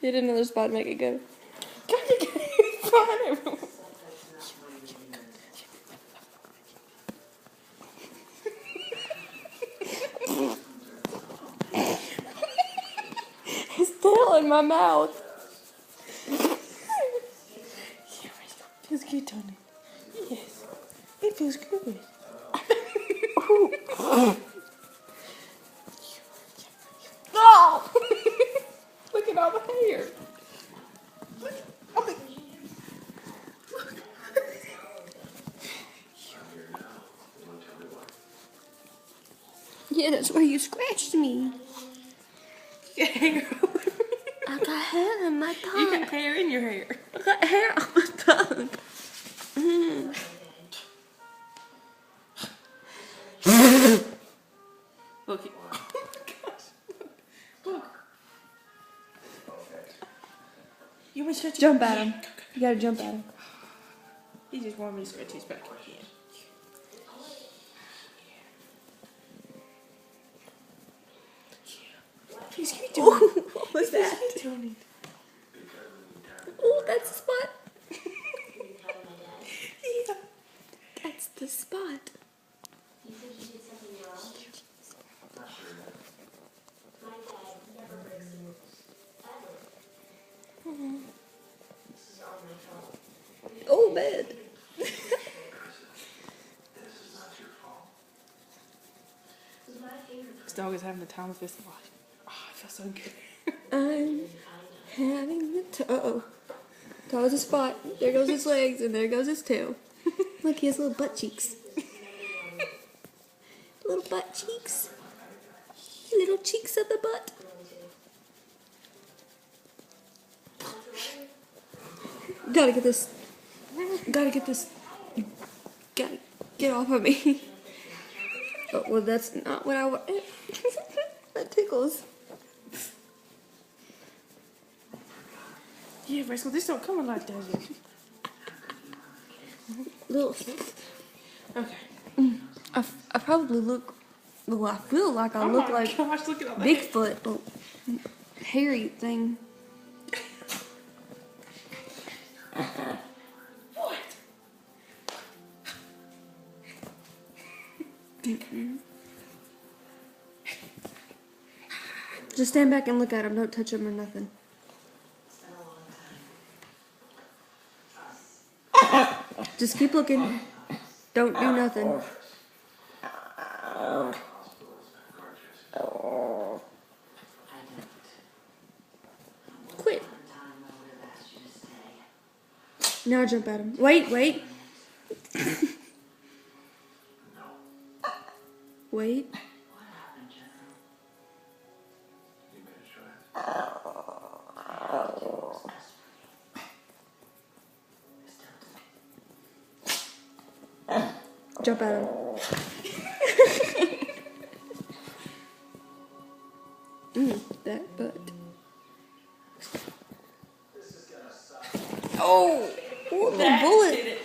Hit another spot and make it go. It's still in my mouth. Feels good, Tony. Yes. It feels good. Oh! Look at all the hair. Yeah, that's where you scratched me. You got hair all over me. I got hair in my tongue. You got hair in your hair. I got hair on my tongue. Look. Oh my gosh. Look. You want me to scratch Jump at him. You gotta jump at him. He just wanted me to scratch his back again. Please give me Tony. Ooh, what was that? Please give me Tony. Oh, that's the spot. Yeah. That's the spot. Oh, bad. This dog is having the time of his life. Oh, I feel so good. I'm having the toe. That was a spot. There goes his legs, and there goes his tail. Look, he has little butt cheeks. Little butt cheeks. Little cheeks of the butt. Gotta get this. Gotta get this. Gotta get off of me. Oh, well, that's not what I want. That tickles. Yeah, Rachel, this don't come a lot, does it? Little. Okay. I probably look. Well, I feel like I Oh look my like gosh, look at all that. Bigfoot. Oh, hairy thing. What? Just stand back and look at him. Don't touch him or nothing. Just keep looking. Don't do nothing. Quit. Now jump at him. Wait, wait. Wait. Jump at him. That butt. Oh, oh, the bullet.